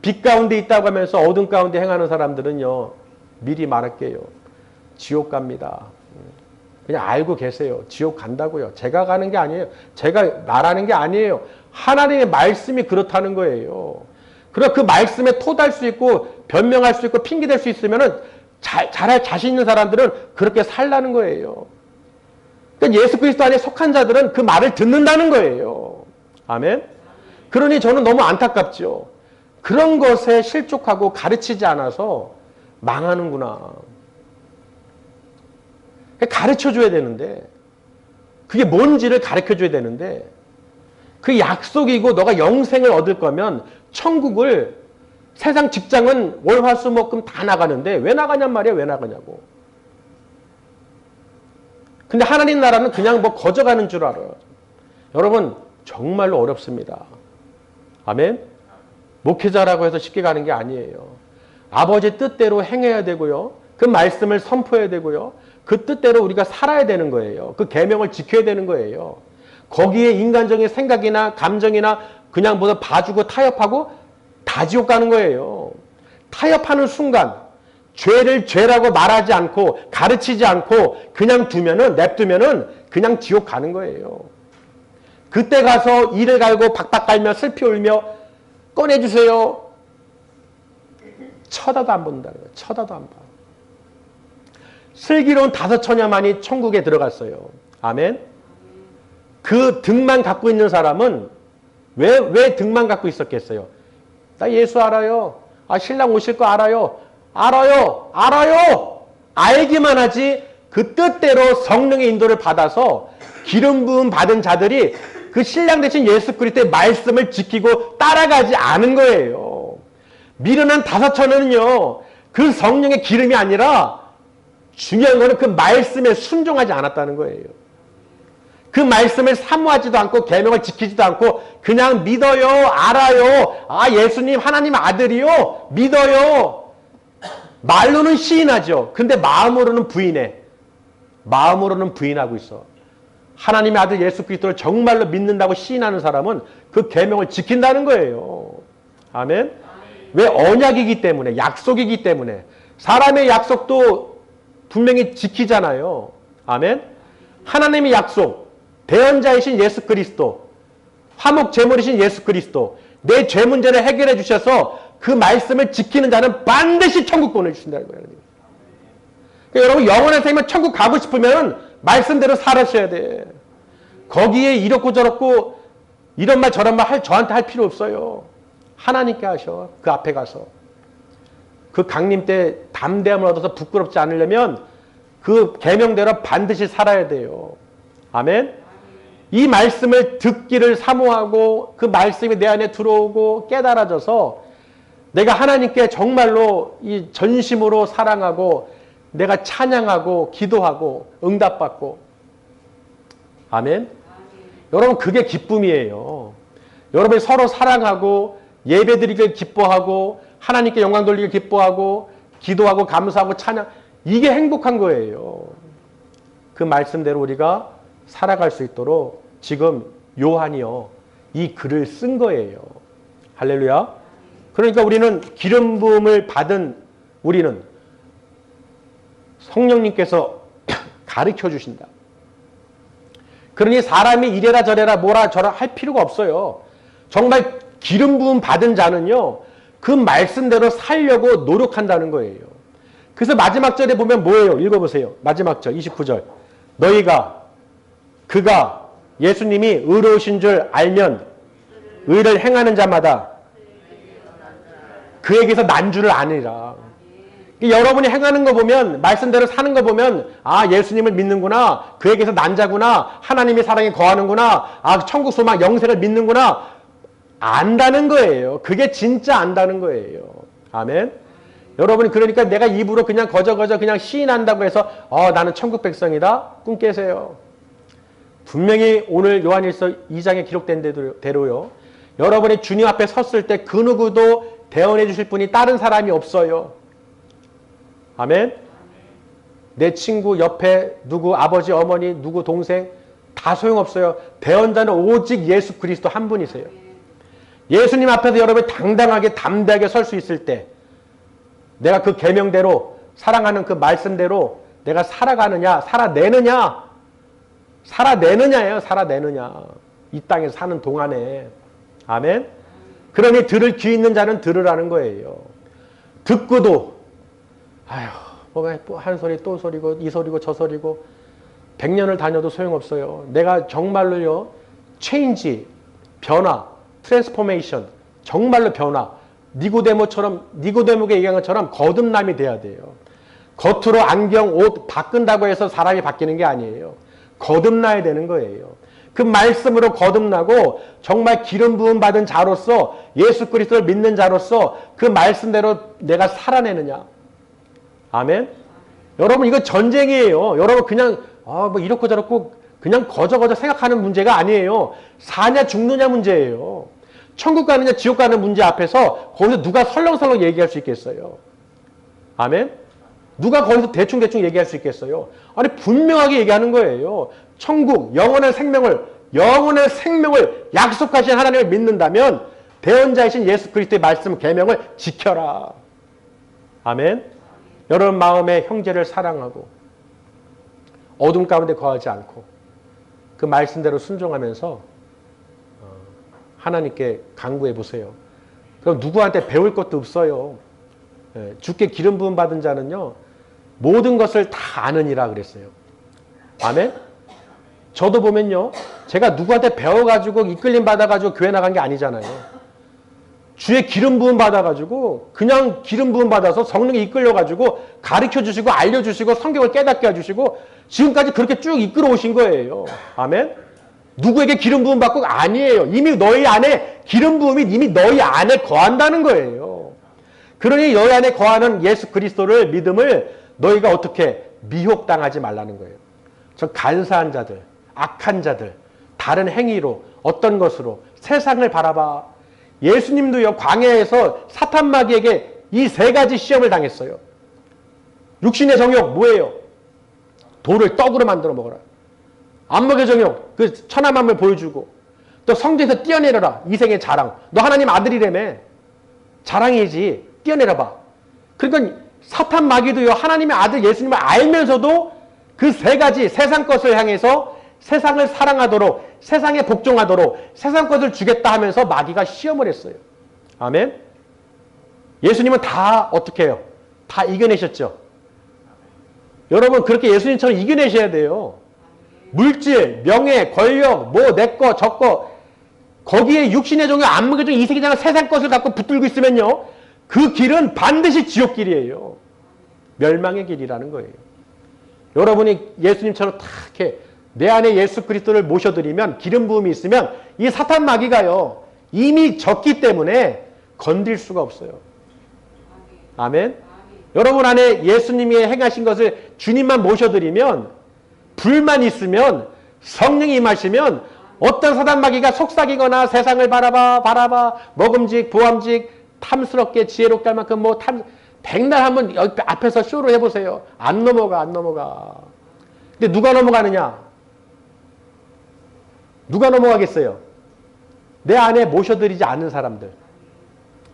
빛 가운데 있다고 하면서 어둠 가운데 행하는 사람들은요. 미리 말할게요. 지옥 갑니다. 그냥 알고 계세요. 지옥 간다고요. 제가 가는 게 아니에요. 제가 말하는 게 아니에요. 하나님의 말씀이 그렇다는 거예요. 그리고 그 말씀에 토달 수 있고 변명할 수 있고 핑계댈 수 있으면은 잘할 자신 있는 사람들은 그렇게 살라는 거예요. 그러니까 예수 그리스도 안에 속한 자들은 그 말을 듣는다는 거예요. 아멘. 그러니 저는 너무 안타깝죠. 그런 것에 실족하고 가르치지 않아서 망하는구나. 가르쳐줘야 되는데, 그게 뭔지를 가르쳐줘야 되는데, 그 약속이고 너가 영생을 얻을 거면 천국을, 세상 직장은 월, 화, 수, 목, 금 다 나가는데 왜 나가냔 말이야. 왜 나가냐고. 근데 하나님 나라는 그냥 뭐 거저가는 줄 알아. 여러분 정말로 어렵습니다. 아멘. 목회자라고 해서 쉽게 가는 게 아니에요. 아버지 뜻대로 행해야 되고요. 그 말씀을 선포해야 되고요. 그 뜻대로 우리가 살아야 되는 거예요. 그 계명을 지켜야 되는 거예요. 거기에 인간적인 생각이나 감정이나 그냥 뭐 봐주고 타협하고 다 지옥 가는 거예요. 타협하는 순간 죄를 죄라고 말하지 않고 가르치지 않고 그냥 냅두면은 그냥 지옥 가는 거예요. 그때 가서 이를 갈고 박박 갈며 슬피 울며 꺼내주세요. 쳐다도 안 본다는 거예요. 쳐다도 안 봐. 슬기로운 5처녀만이 천국에 들어갔어요. 아멘. 그 등만 갖고 있는 사람은 왜 등만 갖고 있었겠어요? 나 예수 알아요. 신랑 오실 거 알아요. 알아요. 알기만 하지 그 뜻대로 성령의 인도를 받아서 기름 부음 받은 자들이 그 신랑 대신 예수 그리스도의 말씀을 지키고 따라가지 않은 거예요. 미련한 5처녀는요. 그 성령의 기름이 아니라 중요한 거는 그 말씀에 순종하지 않았다는 거예요. 그 말씀을 사모하지도 않고 계명을 지키지도 않고 그냥 믿어요. 알아요. 예수님 하나님 아들이요. 믿어요. 말로는 시인하죠. 근데 마음으로는 부인해. 마음으로는 부인하고 있어. 하나님의 아들 예수 그리스도를 정말로 믿는다고 시인하는 사람은 그 계명을 지킨다는 거예요. 아멘. 왜? 언약이기 때문에, 약속이기 때문에. 사람의 약속도 분명히 지키잖아요. 아멘. 하나님의 약속, 대언자이신 예수 그리스도, 화목 제물이신 예수 그리스도, 내 죄 문제를 해결해 주셔서 그 말씀을 지키는 자는 반드시 천국 보내주신다는 거예요. 그러니까 여러분 영원한 생명 천국 가고 싶으면 말씀대로 살아셔야 돼. 거기에 이렇고 저렇고 이런 말 저런 말 저한테 할 필요 없어요. 하나님께 하셔. 그 앞에 가서. 그 강림 때 담대함을 얻어서 부끄럽지 않으려면 그 계명대로 반드시 살아야 돼요. 아멘. 이 말씀을 듣기를 사모하고 그 말씀이 내 안에 들어오고 깨달아져서 내가 하나님께 정말로 이 전심으로 사랑하고 내가 찬양하고 기도하고 응답받고. 아멘. 여러분 그게 기쁨이에요. 여러분이 서로 사랑하고 예배드리길 기뻐하고 하나님께 영광 돌리길 기뻐하고 기도하고 감사하고 찬양, 이게 행복한 거예요. 그 말씀대로 우리가 살아갈 수 있도록 지금 요한이요 이 글을 쓴 거예요. 할렐루야. 그러니까 우리는 기름 부음을 받은 우리는 성령님께서 가르쳐 주신다. 그러니 사람이 이래라 저래라 뭐라 저라 할 필요가 없어요. 정말 기름 부음 받은 자는요 그 말씀대로 살려고 노력한다는 거예요. 그래서 마지막 절에 보면 뭐예요? 읽어보세요. 마지막 절 29절. 너희가 그가 예수님이 의로우신 줄 알면 의를 행하는 자마다 그에게서 난주를 아니라. 여러분이 행하는 거 보면 말씀대로 사는 거 보면 예수님을 믿는구나. 그에게서 난 자구나. 하나님의 사랑에 거하는구나. 천국 소망 영생을 믿는구나. 안다는 거예요. 그게 진짜 안다는 거예요. 아멘. 여러분이 그러니까 내가 입으로 그냥 거저거저 그냥 시인한다고 해서 나는 천국 백성이다. 꿈 깨세요. 분명히 오늘 요한일서 2장에 기록된 대로요. 여러분이 주님 앞에 섰을 때 그 누구도 대언해 주실 분이 다른 사람이 없어요. 아멘. 내 친구 옆에 누구 아버지 어머니 누구 동생 다 소용없어요. 대언자는 오직 예수 그리스도 한 분이세요. 예수님 앞에서 여러분이 당당하게 담대하게 설 수 있을 때 내가 그 계명대로 사랑하는 그 말씀대로 내가 살아가느냐, 살아내느냐, 살아내느냐예요. 살아내느냐. 이 땅에 사는 동안에. 아멘. 그러니 들을 귀 있는 자는 들으라는 거예요. 듣고도 아휴 뭐 한 소리 또 소리고 이 소리고 저 소리고 100년을 다녀도 소용없어요. 내가 정말로요. 체인지, 변화, 트랜스포메이션, 정말로 변화. 니고데모가 얘기한 것처럼 거듭남이 돼야 돼요. 겉으로 안경, 옷 바꾼다고 해서 사람이 바뀌는 게 아니에요. 거듭나야 되는 거예요. 그 말씀으로 거듭나고 정말 기름 부음 받은 자로서 예수 그리스도를 믿는 자로서 그 말씀대로 내가 살아내느냐. 아멘. 여러분 이거 전쟁이에요. 여러분 그냥 뭐 이렇고 저렇고 그냥 거저거저 생각하는 문제가 아니에요. 사냐 죽느냐 문제예요. 천국 가느냐 지옥 가는 문제 앞에서 거기서 누가 설렁설렁 얘기할 수 있겠어요. 아멘. 누가 거기서 대충대충 얘기할 수 있겠어요. 아니 분명하게 얘기하는 거예요. 천국 영원한 생명을 약속하신 하나님을 믿는다면 대언자이신 예수 그리스도의 말씀 계명을 지켜라. 아멘. 여러분 마음에 형제를 사랑하고 어둠 가운데 거하지 않고 그 말씀대로 순종하면서 하나님께 간구해 보세요. 그럼 누구한테 배울 것도 없어요. 주께 기름 부음 받은 자는요. 모든 것을 다 아느니라 그랬어요. 아멘. 저도 보면요. 제가 누구한테 배워가지고 이끌림 받아가지고 교회 나간 게 아니잖아요. 주의 기름 부음 받아가지고 그냥 기름 부음 받아서 성령이 이끌려가지고 가르쳐주시고 알려주시고 성경을 깨닫게 해주시고 지금까지 그렇게 쭉 이끌어 오신 거예요. 아멘. 누구에게 기름 부음 받고 아니에요. 이미 너희 안에 기름 부음이 이미 너희 안에 거한다는 거예요. 그러니 너희 안에 거하는 예수 그리스도를 믿음을 너희가 어떻게 미혹당하지 말라는 거예요. 저 간사한 자들, 악한 자들, 다른 행위로 어떤 것으로 세상을 바라봐. 예수님도요 광야에서 사탄 마귀에게 이 세 가지 시험을 당했어요. 육신의 정욕 뭐예요? 돌을 떡으로 만들어 먹어라. 안목의 정욕 그 천하만물 보여주고 또 성전에서 뛰어내려라. 이생의 자랑. 너 하나님 아들이라며. 자랑이지. 뛰어내려봐. 그러니까 사탄 마귀도요 하나님의 아들 예수님을 알면서도 그 세 가지 세상 것을 향해서 세상을 사랑하도록 세상에 복종하도록 세상 것을 주겠다 하면서 마귀가 시험을 했어요. 아멘. 예수님은 다 어떻게 해요? 다 이겨내셨죠. 여러분 그렇게 예수님처럼 이겨내셔야 돼요. 물질, 명예, 권력, 뭐 내꺼 저꺼 거기에 육신의 종교, 안목의 종교, 이색의 장을 세상 것을 갖고 붙들고 있으면요. 그 길은 반드시 지옥길이에요. 멸망의 길이라는 거예요. 여러분이 예수님처럼 다 이렇게 내 안에 예수 그리스도를 모셔드리면 기름 부음이 있으면 이 사탄 마귀가요. 이미 졌기 때문에 건들 수가 없어요. 아멘. 여러분 안에 예수님이 행하신 것을 주님만 모셔드리면 불만 있으면 성령이 임하시면 어떤 사단 마귀가 속삭이거나 세상을 바라봐 먹음직 보암직 탐스럽게 지혜롭게 할 만큼 뭐 백날 한번 여기 앞에서 쇼로 해보세요. 안 넘어가. 근데 누가 넘어가느냐? 누가 넘어가겠어요? 내 안에 모셔드리지 않는 사람들.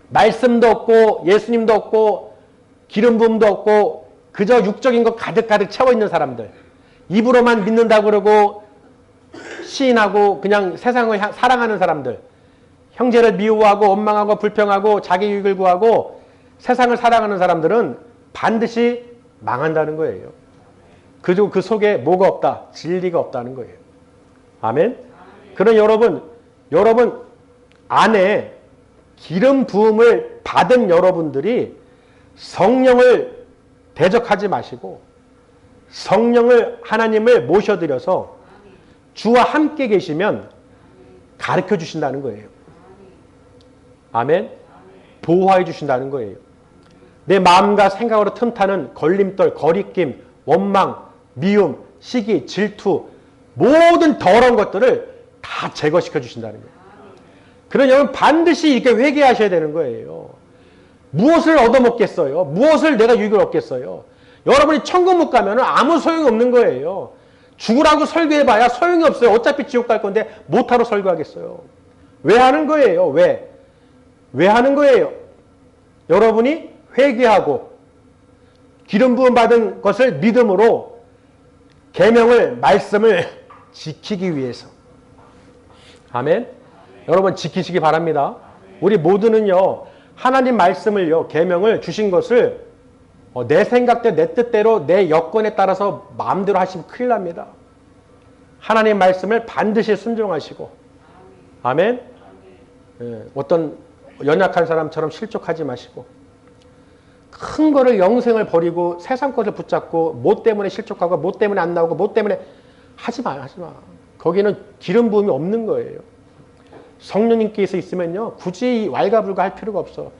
말씀도 없고 예수님도 없고 기름 부음도 없고 그저 육적인 것 가득가득 채워 있는 사람들. 입으로만 믿는다고 그러고 시인하고 그냥 세상을 사랑하는 사람들. 형제를 미워하고 원망하고 불평하고 자기 유익을 구하고 세상을 사랑하는 사람들은 반드시 망한다는 거예요. 그리고 그 속에 뭐가 없다? 진리가 없다는 거예요. 아멘? 그런 여러분 안에 기름 부음을 받은 여러분들이 성령을 대적하지 마시고 성령을 하나님을 모셔드려서 주와 함께 계시면 가르쳐 주신다는 거예요. 아멘? 보호해 주신다는 거예요. 내 마음과 생각으로 틈타는 걸림돌, 거리낌, 원망, 미움, 시기, 질투 모든 더러운 것들을 다 제거시켜 주신다는 거예요. 그러니 여러분 반드시 이렇게 회개하셔야 되는 거예요. 무엇을 얻어먹겠어요? 무엇을 내가 유익을 얻겠어요? 여러분이 천국 못 가면 아무 소용이 없는 거예요. 죽으라고 설교해봐야 소용이 없어요. 어차피 지옥 갈 건데 못하러 설교하겠어요. 왜 하는 거예요? 왜 하는 거예요? 여러분이 회개하고 기름 부음 받은 것을 믿음으로 계명을 말씀을 지키기 위해서. 아멘. 여러분 지키시기 바랍니다. 우리 모두는요 하나님 말씀을요 계명을 주신 것을 내 생각대로 내 뜻대로 내 여건에 따라서 마음대로 하시면 큰일 납니다. 하나님 말씀을 반드시 순종하시고 아멘. 어떤 연약한 사람처럼 실족하지 마시고 큰 거를 영생을 버리고 세상 것을 붙잡고 뭐 때문에 실족하고 뭐 때문에 안 나오고 뭐 때문에 하지 마. 거기는 기름 부음이 없는 거예요. 성령님께서 있으면요 굳이 왈가불가 할 필요가 없어.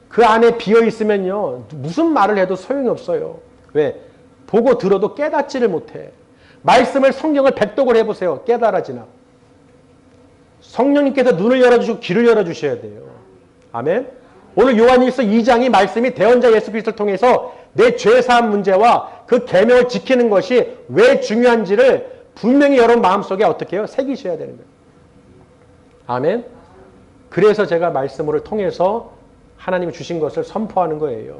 그 안에 비어 있으면요 무슨 말을 해도 소용이 없어요. 왜? 보고 들어도 깨닫지를 못해. 말씀을 성경을 백독을 해보세요. 깨달아지나. 성령님께서 눈을 열어주시고 귀를 열어주셔야 돼요. 아멘. 오늘 요한일서 2장이 말씀이 대언자 예수 그리스도를 통해서 내 죄사함 문제와 그 계명을 지키는 것이 왜 중요한지를 분명히 여러분 마음속에 어떻게 해요? 새기셔야 되는 거예요. 아멘. 그래서 제가 말씀을 통해서 하나님이 주신 것을 선포하는 거예요.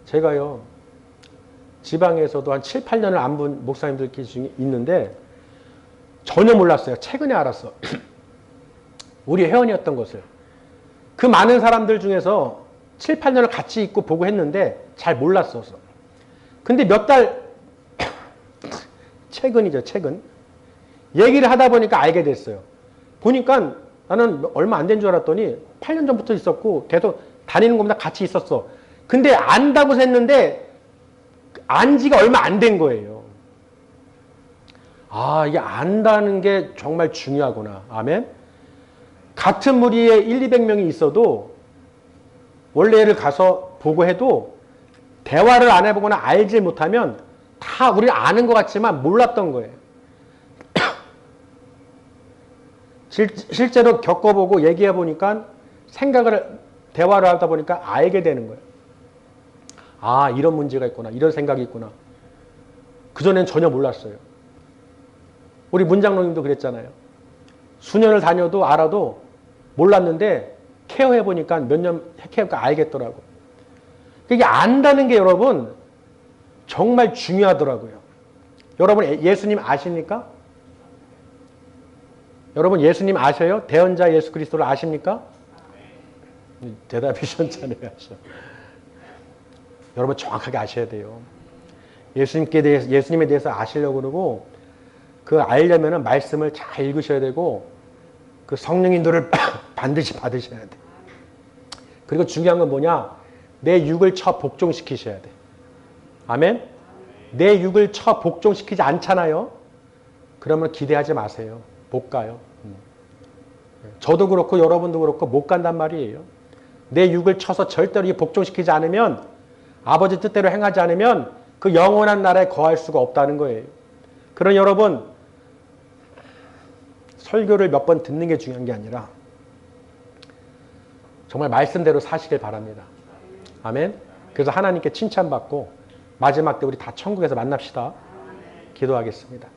제가요 지방에서도 한 7, 8년을 안 본 목사님들끼리 중에 있는데 전혀 몰랐어요. 최근에 알았어. 우리 회원이었던 것을. 그 많은 사람들 중에서 7, 8년을 같이 있고 보고 했는데 잘 몰랐어서. 근데 몇 달 최근이죠. 최근. 얘기를 하다 보니까 알게 됐어요. 보니까 나는 얼마 안 된 줄 알았더니 8년 전부터 있었고 계속 다니는 것보다 같이 있었어. 근데 안다고 했는데 안 지가 얼마 안 된 거예요. 아, 이게 안다는 게 정말 중요하구나. 아멘. 같은 무리에 1, 200명이 있어도 원래를 가서 보고 해도 대화를 안 해보거나 알지 못하면 다 우리를 아는 것 같지만 몰랐던 거예요. 실제로 겪어보고 얘기해보니까 대화를 하다 보니까 알게 되는 거예요. 아, 이런 문제가 있구나. 이런 생각이 있구나. 그전엔 전혀 몰랐어요. 우리 문장로님도 그랬잖아요. 수년을 다녀도 알아도 몰랐는데 케어해보니까 몇 년 케어해보니까 알겠더라고. 이게 안다는 게 여러분 정말 중요하더라고요. 여러분 예수님 아십니까? 여러분 예수님 아셔요? 대언자 예수 그리스도를 아십니까? 대답이 시원찮아요. 여러분 정확하게 아셔야 돼요. 예수님에 대해서 아시려고 그러고 그 알려면 말씀을 잘 읽으셔야 되고 그 성령 인도를 반드시 받으셔야 돼. 그리고 중요한 건 뭐냐? 내 육을 쳐 복종시키셔야 돼. 아멘? 내 육을 쳐 복종시키지 않잖아요. 그러면 기대하지 마세요. 못 가요. 저도 그렇고 여러분도 그렇고 못 간단 말이에요. 내 육을 쳐서 절대로 복종시키지 않으면 아버지 뜻대로 행하지 않으면 그 영원한 나라에 거할 수가 없다는 거예요. 그러니 여러분 설교를 몇 번 듣는 게 중요한 게 아니라 정말 말씀대로 사시길 바랍니다. 아멘. 그래서 하나님께 칭찬받고 마지막 때 우리 다 천국에서 만납시다. 기도하겠습니다.